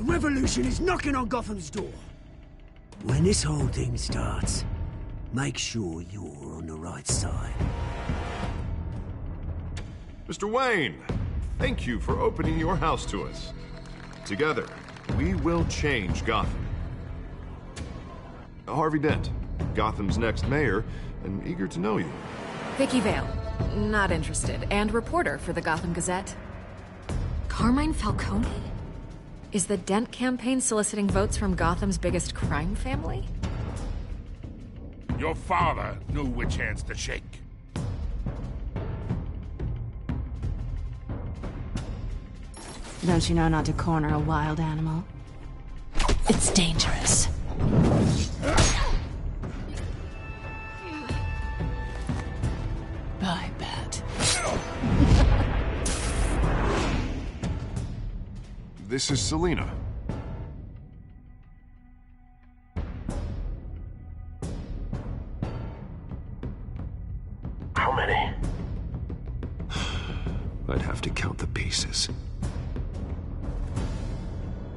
revolution is knocking on Gotham's door. When this whole thing starts, make sure you're on the right side. Mr. Wayne, thank you for opening your house to us. Together, we will change Gotham. Harvey Dent, Gotham's next mayor, and eager to know you. Vicky Vale, not interested, and reporter for the Gotham Gazette. Carmine Falcone? Is the Dent campaign soliciting votes from Gotham's biggest crime family? Your father knew which hands to shake. Don't you know not to corner a wild animal? It's dangerous. I bet. This is Selina. How many? I'd have to count the pieces.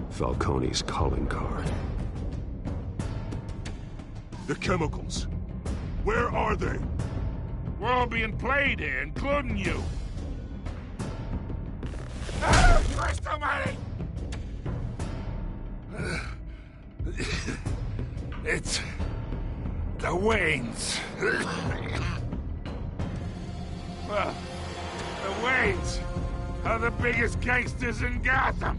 Falcone's calling card. The chemicals. Where are they? We're all being played here, including you. Ah, Christ almighty! It's the Waynes. Well, the Waynes are the biggest gangsters in Gotham.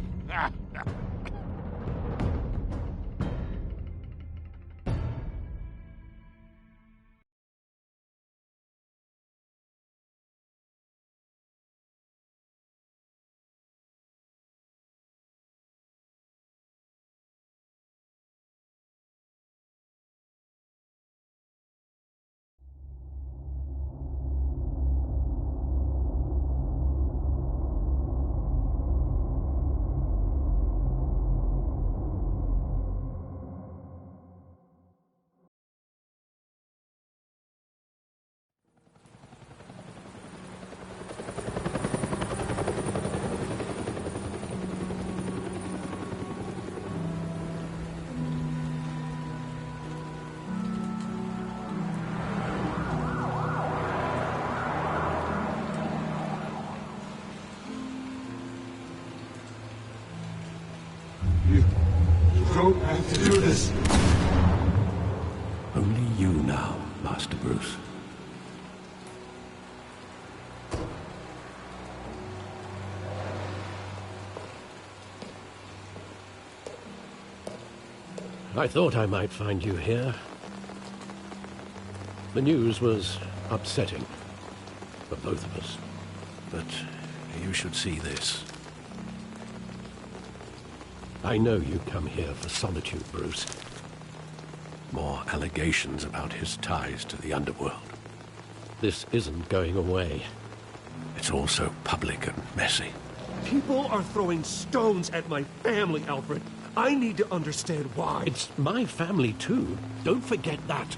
You don't have to do this. Only you now, Master Bruce. I thought I might find you here. The news was upsetting for both of us. But you should see this. I know you come here for solitude, Bruce. More allegations about his ties to the underworld. This isn't going away. It's all so public and messy. People are throwing stones at my family, Alfred. I need to understand why. It's my family, too. Don't forget that.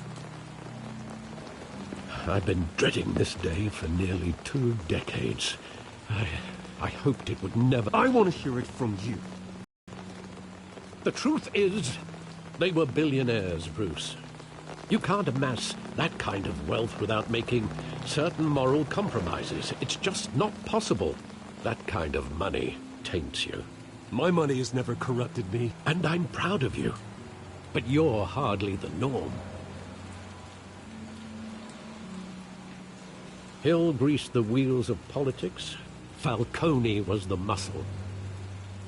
I've been dreading this day for nearly 2 decades. I hoped it would never... I want to hear it from you. The truth is, they were billionaires, Bruce. You can't amass that kind of wealth without making certain moral compromises. It's just not possible. That kind of money taints you. My money has never corrupted me. And I'm proud of you. But you're hardly the norm. Hill greased the wheels of politics. Falcone was the muscle.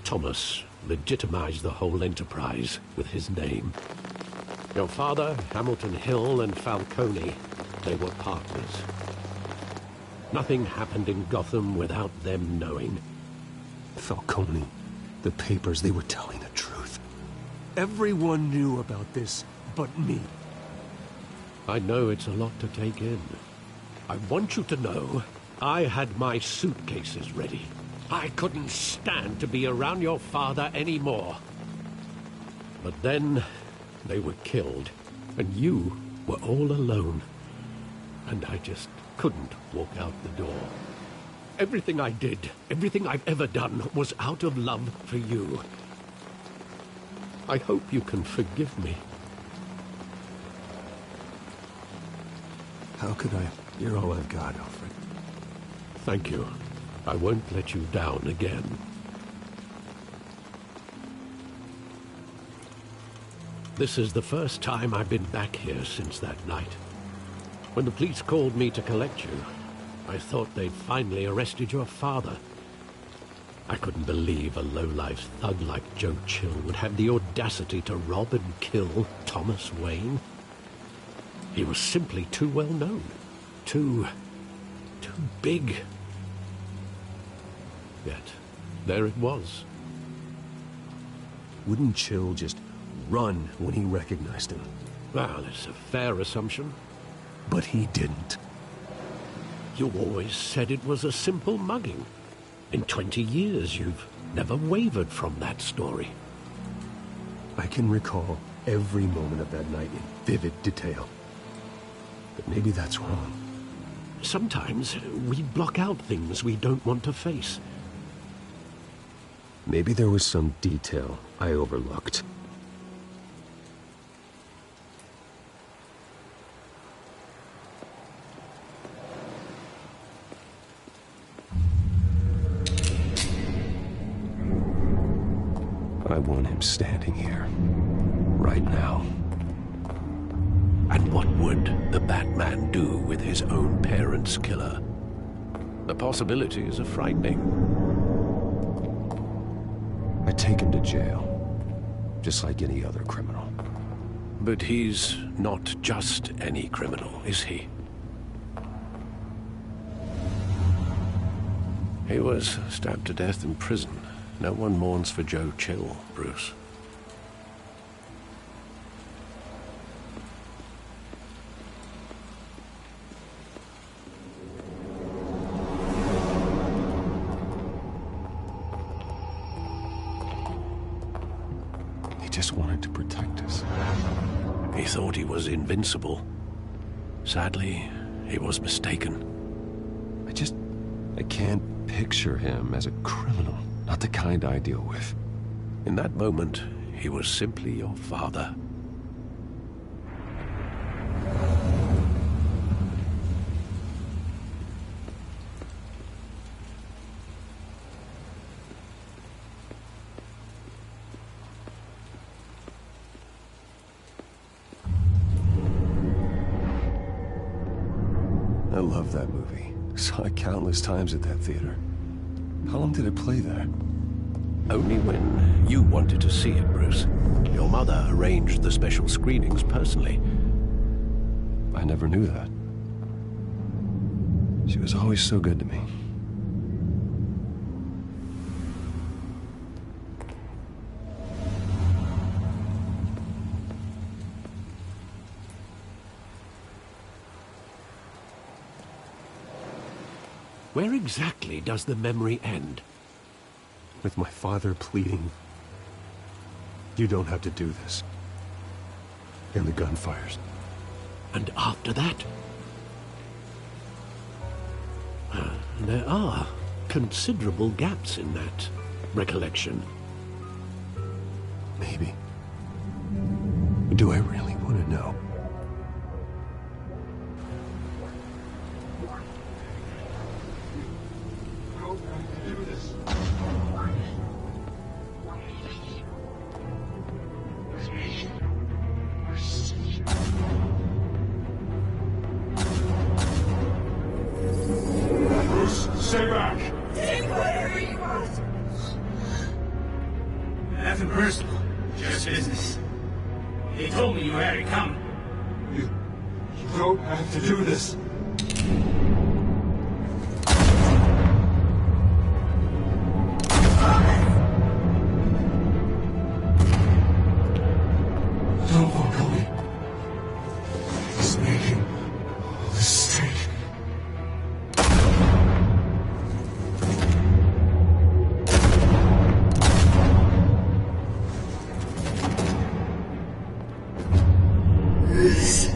Thomas legitimized the whole enterprise with his name. Your father, Hamilton Hill, and Falcone, they were partners. Nothing happened in Gotham without them knowing. Falcone, the papers, they were telling the truth. Everyone knew about this but me. I know it's a lot to take in. I want you to know I had my suitcases ready. I couldn't stand to be around your father anymore. But then they were killed, and you were all alone. And I just couldn't walk out the door. Everything I did, everything I've ever done, was out of love for you. I hope you can forgive me. How could I? You're all I've got, Alfred. Thank you. I won't let you down again. This is the first time I've been back here since that night. When the police called me to collect you, I thought they'd finally arrested your father. I couldn't believe a low-life thug like Joe Chill would have the audacity to rob and kill Thomas Wayne. He was simply too well known. Too big. Yet, there it was. Wouldn't Chill just run when he recognized him? Well, it's a fair assumption. But he didn't. You always said it was a simple mugging. In 20 years, you've never wavered from that story. I can recall every moment of that night in vivid detail. But maybe that's wrong. Sometimes we block out things we don't want to face. Maybe there was some detail I overlooked. I want him standing here, right now. And what would the Batman do with his own parents' killer? The possibilities are frightening. I'd take him to jail, just like any other criminal. But he's not just any criminal, is he? He was stabbed to death in prison. No one mourns for Joe Chill, Bruce. He just wanted to protect us. He thought he was invincible. Sadly, he was mistaken. I can't picture him as a criminal. Not the kind I deal with. In that moment, he was simply your father. I love that movie. Saw it countless times at that theater. How long did it play there? Only when you wanted to see it, Bruce. Your mother arranged the special screenings personally. I never knew that. She was always so good to me. Where exactly does the memory end? With my father pleading, "You don't have to do this." And the gunfires. And after that? There are considerable gaps in that recollection. Maybe. Do I really want to know? Stay back! Take whatever you want. Nothing personal, just business. They told me you had it coming. You don't have to do this. Don't walk away. He's making a mistake. Bruce.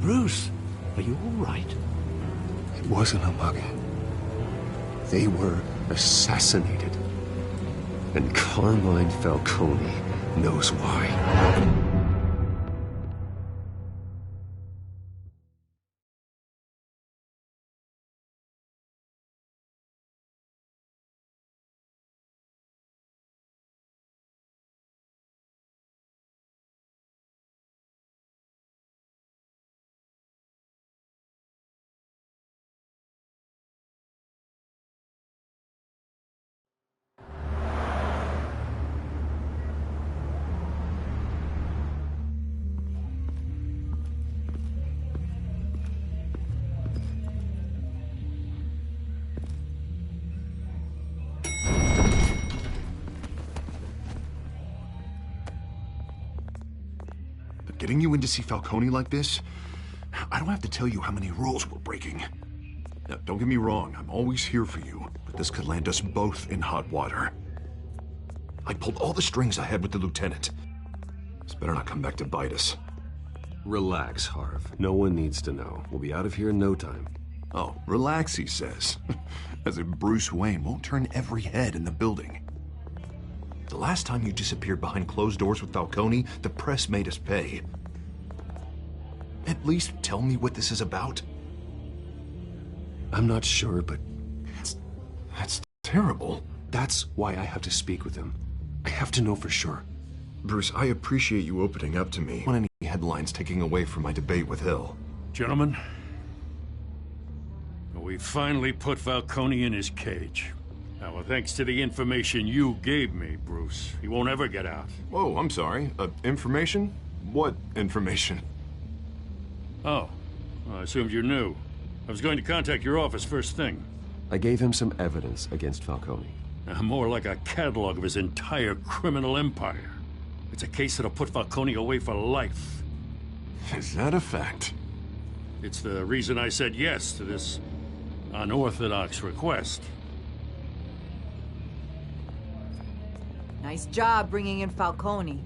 Bruce, are you all right? It wasn't a mugging. They were assassinated. And Carmine Falcone knows why. Getting you in to see Falcone like this? I don't have to tell you how many rules we're breaking. Now, don't get me wrong, I'm always here for you, but this could land us both in hot water. I pulled all the strings I had with the lieutenant. This better not come back to bite us. Relax, Harv. No one needs to know. We'll be out of here in no time. Oh, relax, he says. As if Bruce Wayne won't turn every head in the building. The last time you disappeared behind closed doors with Falcone, the press made us pay. At least tell me what this is about. I'm not sure, but... That's terrible. That's why I have to speak with him. I have to know for sure. Bruce, I appreciate you opening up to me. I don't want any headlines taking away from my debate with Hill. Gentlemen, we finally put Falcone in his cage. Now, well, thanks to the information you gave me, Bruce, he won't ever get out. Whoa, I'm sorry. Information? What information? Oh, well, I assumed you knew. I was going to contact your office first thing. I gave him some evidence against Falcone. More like a catalog of his entire criminal empire. It's a case that'll put Falcone away for life. Is that a fact? It's the reason I said yes to this unorthodox request. Nice job bringing in Falcone.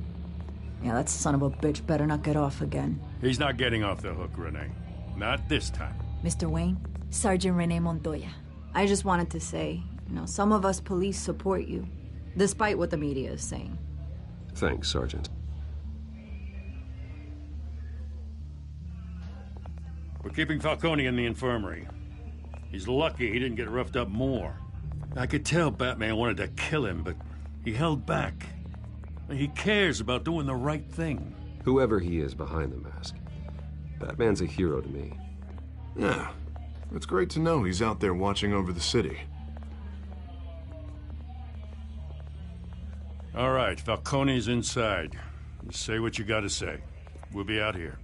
Yeah, that son of a bitch better not get off again. He's not getting off the hook, Renee. Not this time. Mr. Wayne, Sergeant Renee Montoya. I just wanted to say, some of us police support you, despite what the media is saying. Thanks, Sergeant. We're keeping Falcone in the infirmary. He's lucky he didn't get roughed up more. I could tell Batman wanted to kill him, but he held back. He cares about doing the right thing. Whoever he is behind the mask, Batman's a hero to me. Yeah, it's great to know he's out there watching over the city. All right, Falcone's inside. You say what you gotta say. We'll be out here.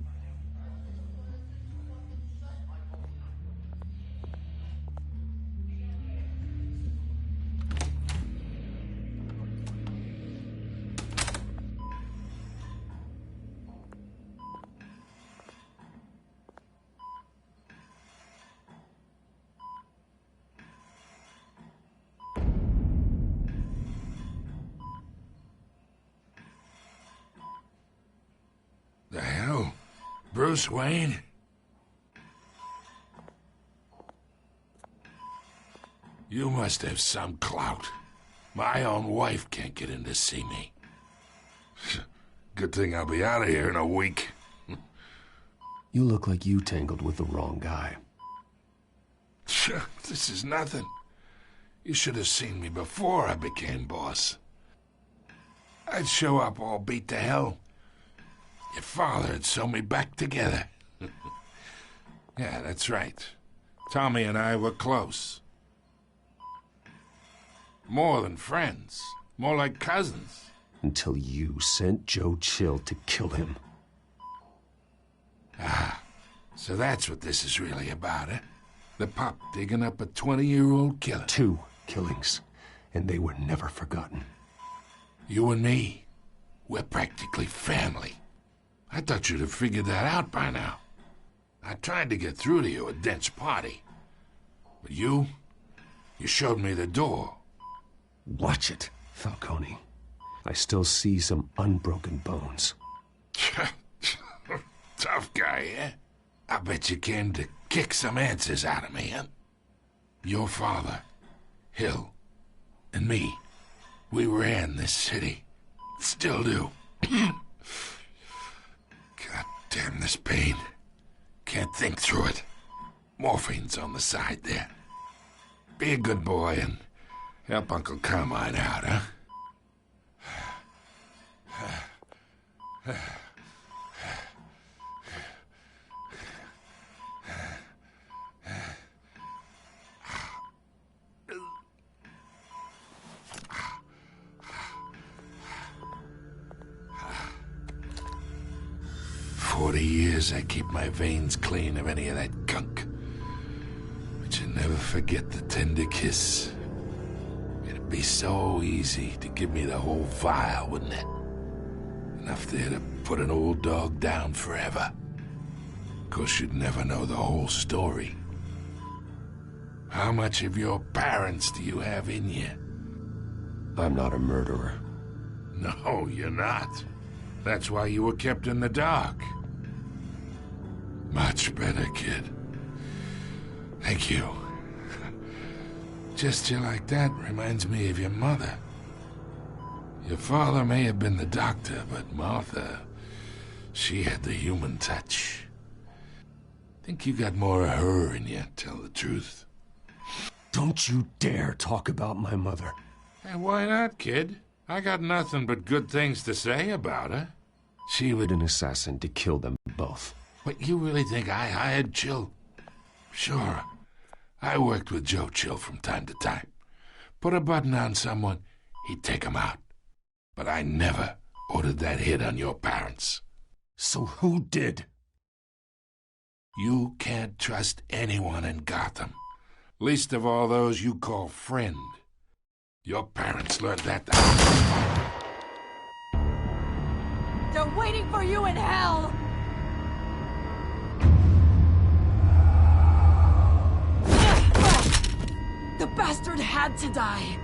The hell? Bruce Wayne? You must have some clout. My own wife can't get in to see me. Good thing I'll be out of here in a week. You look like you tangled with the wrong guy. This is nothing. You should have seen me before I became boss. I'd show up all beat to hell. Your father had sewn me back together. Yeah, that's right. Tommy and I were close. More than friends. More like cousins. Until you sent Joe Chill to kill him. Ah, so that's what this is really about, eh? The pup digging up a 20-year-old killer. 2 killings, and they were never forgotten. You and me, we're practically family. I thought you'd have figured that out by now. I tried to get through to you at Dent's party. But you showed me the door. Watch it, Falcone. I still see some unbroken bones. Tough guy, eh? I bet you came to kick some answers out of me, huh? Your father, Hill, and me, we ran this city. Still do. God damn this pain. Can't think through it. Morphine's on the side there. Be a good boy and help Uncle Carmine out, huh? 40 years I keep my veins clean of any of that gunk. But you never forget the tender kiss. It'd be so easy to give me the whole vial, wouldn't it? Enough there to put an old dog down forever. 'Course you'd never know the whole story. How much of your parents do you have in you? I'm not a murderer. No, you're not. That's why you were kept in the dark. Much better, kid. Thank you. Gesture like that reminds me of your mother. Your father may have been the doctor, but Martha, she had the human touch. Think you got more of her in you, tell the truth. Don't you dare talk about my mother. Hey, why not, kid? I got nothing but good things to say about her. She was An assassin to kill them both. What, you really think I hired Chill? Sure. I worked with Joe Chill from time to time. Put a button on someone, he'd take 'em out. But I never ordered that hit on your parents. So who did? You can't trust anyone in Gotham. Least of all those you call friend. Your parents learned that. They're waiting for you in hell! The bastard had to die!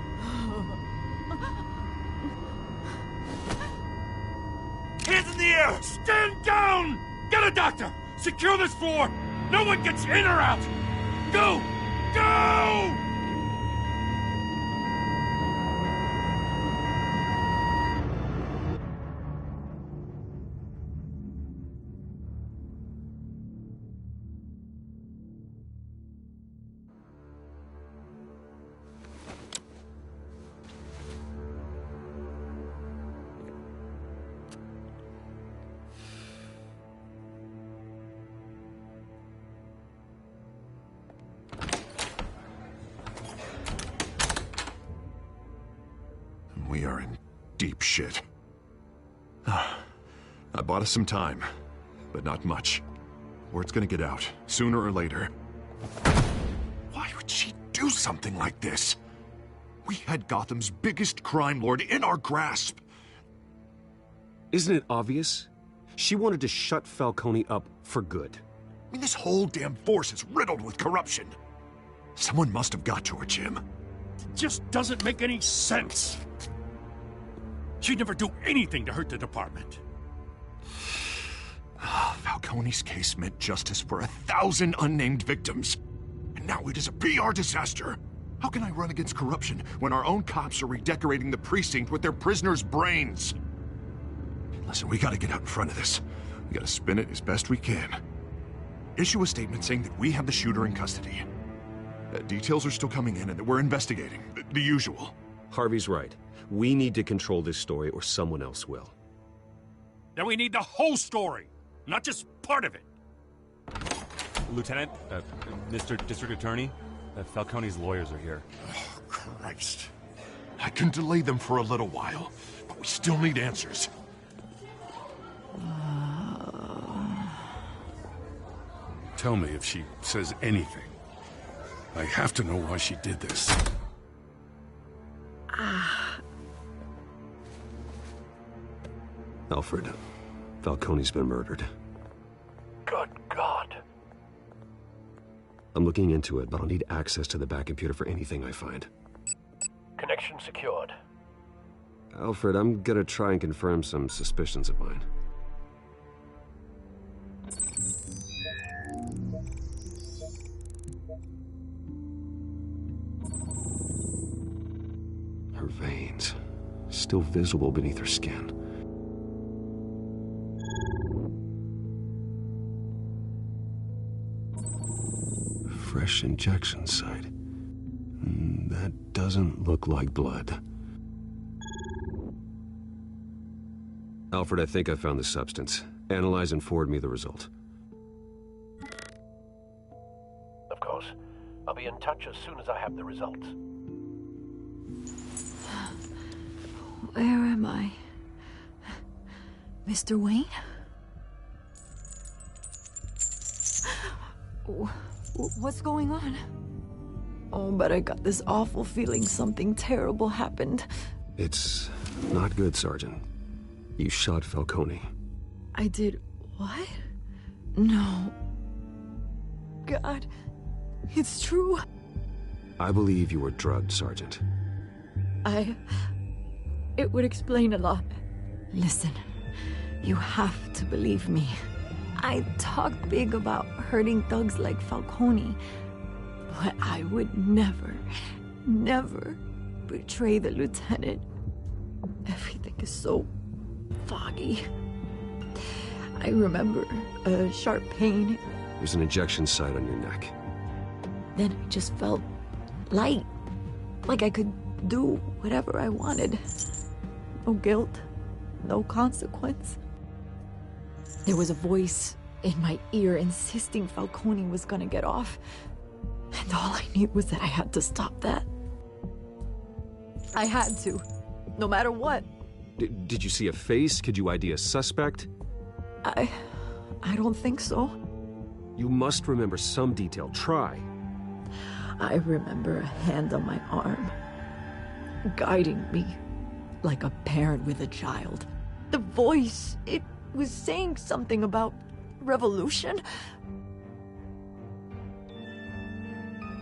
Hands in the air! Stand down! Get a doctor! Secure this floor! No one gets in or out! Go! Go! We are in deep shit. I bought us some time, but not much. Word's gonna get out, sooner or later. Why would she do something like this? We had Gotham's biggest crime lord in our grasp. Isn't it obvious? She wanted to shut Falcone up for good. I mean, this whole damn force is riddled with corruption. Someone must have got to her, Jim. It just doesn't make any sense. She'd never do anything to hurt the department. Falcone's case meant justice for 1,000 unnamed victims. And now it is a PR disaster. How can I run against corruption when our own cops are redecorating the precinct with their prisoners' brains? Listen, we gotta get out in front of this. We gotta spin it as best we can. Issue a statement saying that we have the shooter in custody. Details are still coming in and that we're investigating. The usual. Harvey's right. We need to control this story or someone else will. Then we need the whole story, not just part of it. Lieutenant, Mr. District Attorney, Falcone's lawyers are here. Oh, Christ. I can delay them for a little while, but we still need answers. Tell me if she says anything. I have to know why she did this. Alfred, Falcone's been murdered. Good God. I'm looking into it, but I'll need access to the back computer for anything I find. Connection secured. Alfred, I'm gonna try and confirm some suspicions of mine. her veins, still visible beneath her skin. Fresh injection site. That doesn't look like blood. Alfred, I think I found the substance. Analyze and forward me the result. Of course. I'll be in touch as soon as I have the results. Where am I? Mr. Wayne? What's going on? Oh, but I got this awful feeling something terrible happened. It's not good, Sergeant. You shot Falcone. I did what? No. God, it's true. I believe you were drugged, Sergeant. It would explain a lot. Listen, you have to believe me. I talked big about hurting thugs like Falcone, but I would never betray the lieutenant. Everything is so foggy. I remember a sharp pain. There's an injection site on your neck. Then I just felt light, like I could do whatever I wanted. No guilt, no consequence. There was a voice in my ear insisting Falcone was gonna get off. And all I knew was that I had to stop that. I had to, no matter what. Did you see a face? Could you ID a suspect? I don't think so. You must remember some detail. Try. I remember a hand on my arm, guiding me like a parent with a child. The voice, it was saying something about revolution.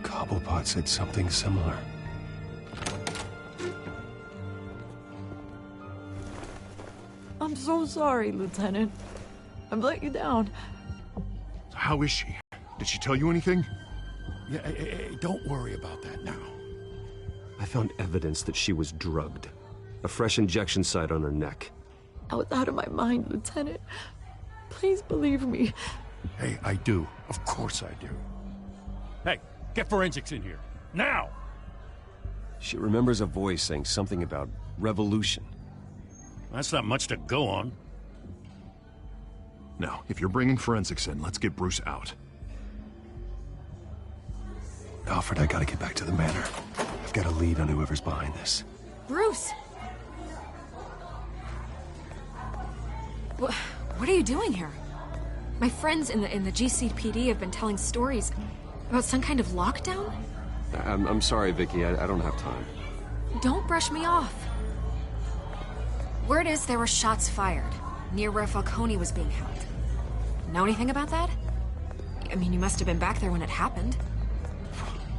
Cobblepot said something similar. I'm so sorry, Lieutenant. I've let you down. How is she? Did she tell you anything? Yeah, don't worry about that now. I found evidence that she was drugged. A fresh injection site on her neck. I was out of my mind, Lieutenant. Please believe me. Hey, I do. Of course I do. Hey, get forensics in here. Now! She remembers a voice saying something about revolution. That's not much to go on. Now, if you're bringing forensics in, let's get Bruce out. Alfred, I gotta get back to the manor. I've got a lead on whoever's behind this. Bruce! What are you doing here? My friends in the GCPD have been telling stories about some kind of lockdown? I'm sorry, Vicky. I don't have time. Don't brush me off. Word is there were shots fired near where Falcone was being held. Know anything about that? I mean, you must have been back there when it happened.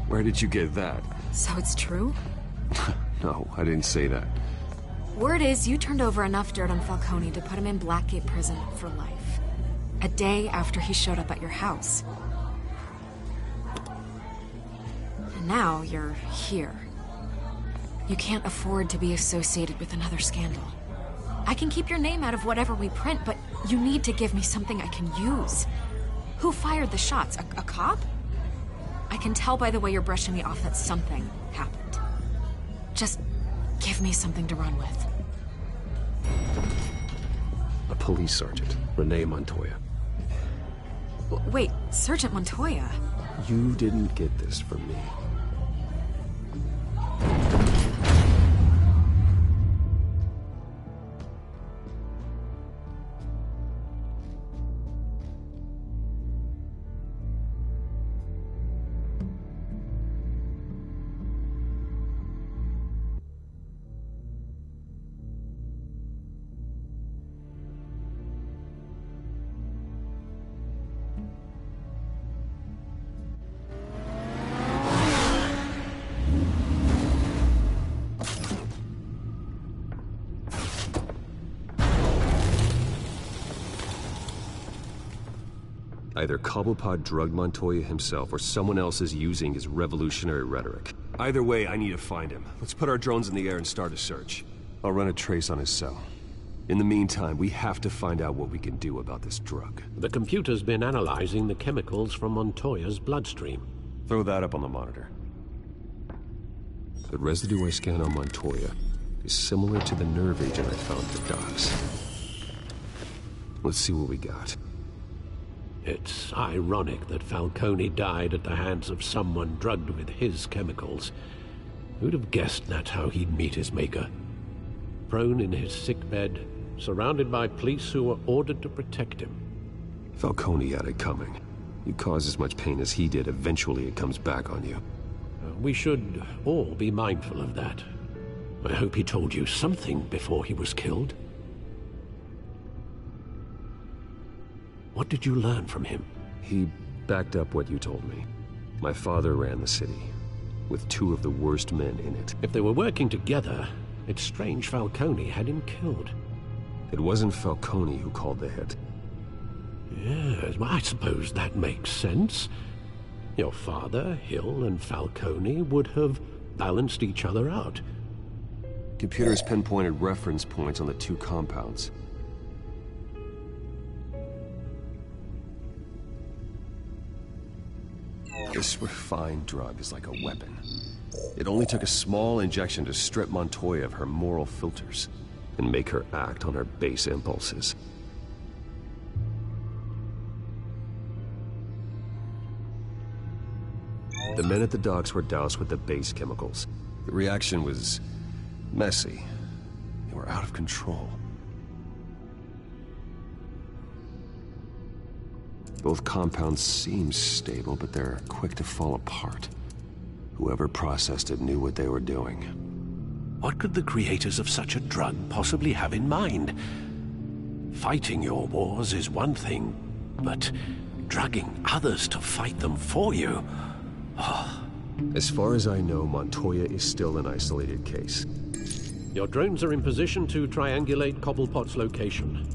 Where did you get that? So it's true? No, I didn't say that. Word is you turned over enough dirt on Falcone to put him in Blackgate Prison for life. A day after he showed up at your house. And now you're here. You can't afford to be associated with another scandal. I can keep your name out of whatever we print, but you need to give me something I can use. Who fired the shots? A cop? I can tell by the way you're brushing me off that something happened. Just give me something to run with. A police sergeant, Renee Montoya. Wait, Sergeant Montoya? You didn't get this from me. Either Cobblepot drugged Montoya himself, or someone else is using his revolutionary rhetoric. Either way, I need to find him. Let's put our drones in the air and start a search. I'll run a trace on his cell. In the meantime, we have to find out what we can do about this drug. The computer's been analyzing the chemicals from Montoya's bloodstream. Throw that up on the monitor. The residue I scan on Montoya is similar to the nerve agent I found at the docks. Let's see what we got. It's ironic that Falcone died at the hands of someone drugged with his chemicals. Who'd have guessed that's how he'd meet his maker? Prone in his sickbed, surrounded by police who were ordered to protect him. Falcone had it coming. You cause as much pain as he did, eventually it comes back on you. We should all be mindful of that. I hope he told you something before he was killed. What did you learn from him? He backed up what you told me. My father ran the city, with two of the worst men in it. If they were working together, it's strange Falcone had him killed. It wasn't Falcone who called the hit. Yes, well, I suppose that makes sense. Your father, Hill, and Falcone would have balanced each other out. Computers pinpointed reference points on the two compounds. This refined drug is like a weapon. It only took a small injection to strip Montoya of her moral filters and make her act on her base impulses. The men at the docks were doused with the base chemicals. The reaction was messy. They were out of control. Both compounds seem stable, but they're quick to fall apart. Whoever processed it knew what they were doing. What could the creators of such a drug possibly have in mind? Fighting your wars is one thing, but drugging others to fight them for you? Oh. As far as I know, Montoya is still an isolated case. Your drones are in position to triangulate Cobblepot's location.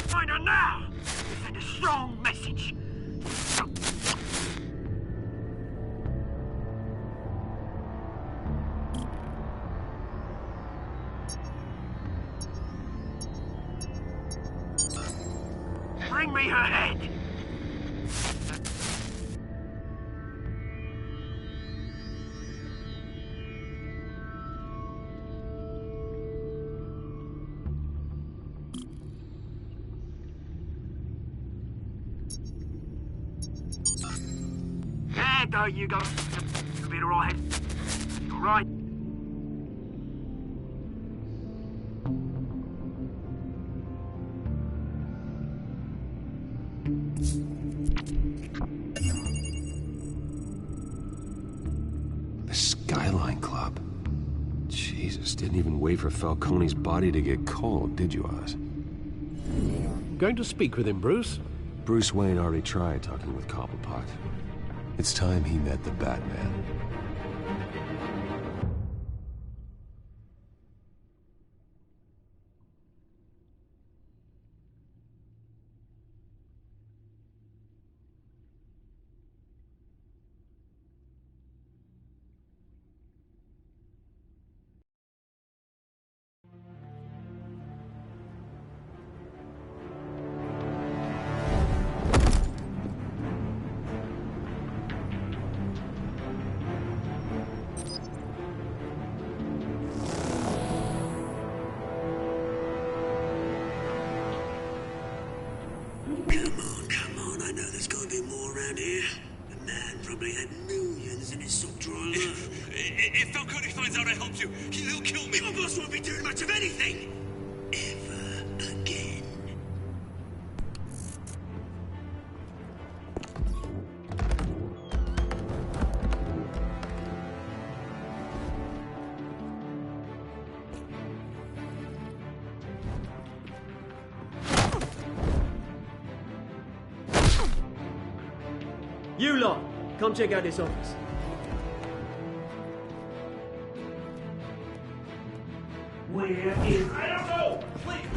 Find her now! Send a strong message. Bring me her head! There you go. You'll be alright. Alright. The Skyline Club. Jesus, didn't even wait for Falcone's body to get cold, did you, Oz? Going to speak with him, Bruce? Bruce Wayne already tried talking with Cobblepot. It's time he met the Batman. here. The man probably had millions in his sock drawer alone. If Falcone finds out I helped you, he'll kill me. Your boss won't be doing much of anything. Ever again. You lot, come check out this office. Where is... I don't know! Please!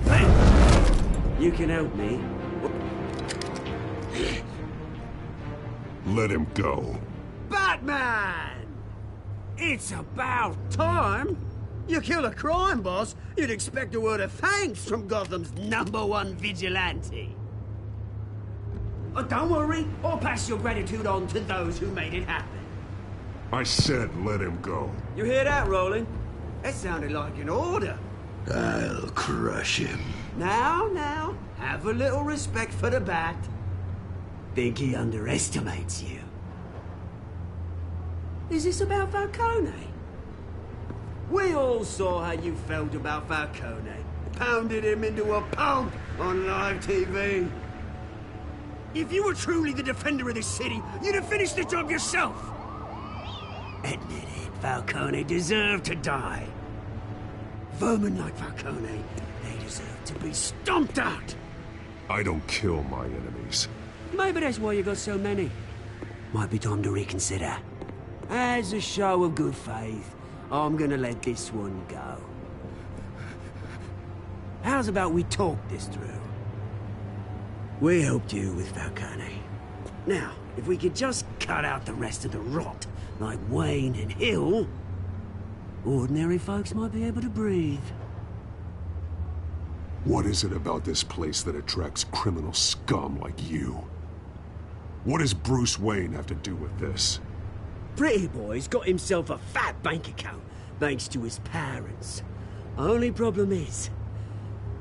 Names. You can help me. Let him go. Batman! It's about time. You kill a crime boss, you'd expect a word of thanks from Gotham's #1 vigilante. Oh, don't worry, I'll pass your gratitude on to those who made it happen. I said let him go. You hear that, Roland? That sounded like an order. I'll crush him. Now, have a little respect for the Bat. Think he underestimates you. Is this about Falcone? We all saw how you felt about Falcone. Pounded him into a pulp on live TV. If you were truly the defender of this city, you'd have finished the job yourself. Admit it, Falcone deserved to die. Vermin like Falcone, they deserve to be stomped out. I don't kill my enemies. Maybe that's why you got so many. Might be time to reconsider. As a show of good faith, I'm gonna let this one go. How's about we talk this through? We helped you with Falcone. Now, if we could just cut out the rest of the rot, like Wayne and Hill, ordinary folks might be able to breathe. What is it about this place that attracts criminal scum like you? What does Bruce Wayne have to do with this? Pretty Boy's got himself a fat bank account, thanks to his parents. Only problem is,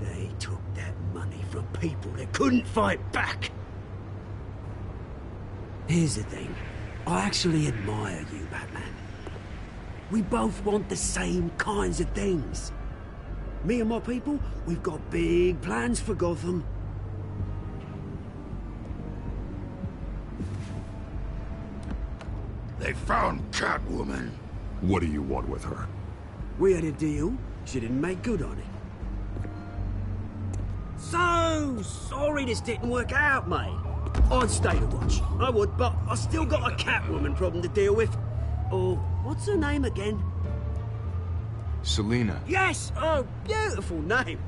they took that money from people that couldn't fight back. Here's the thing. I actually admire you, Batman. We both want the same kinds of things. Me and my people, we've got big plans for Gotham. They found Catwoman. What do you want with her? We had a deal. She didn't make good on it. So sorry this didn't work out, mate. I'd stay to watch. I would, but I still got a Catwoman problem to deal with. Oh, what's her name again? Selina. Yes! Oh, beautiful name.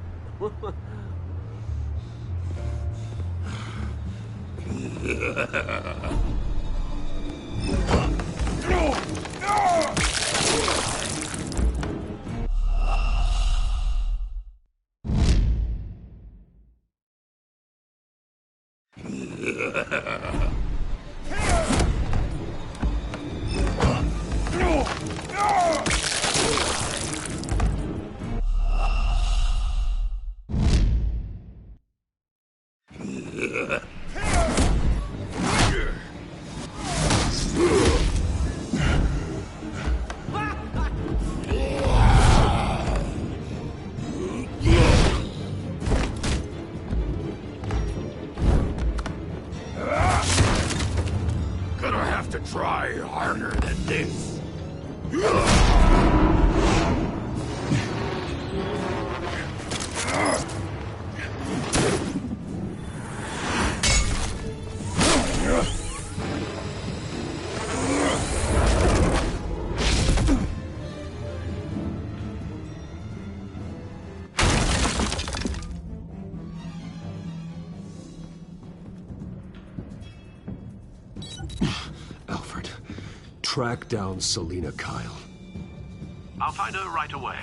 Gonna have to try harder than this. Alfred, track down Selina Kyle. I'll find her right away.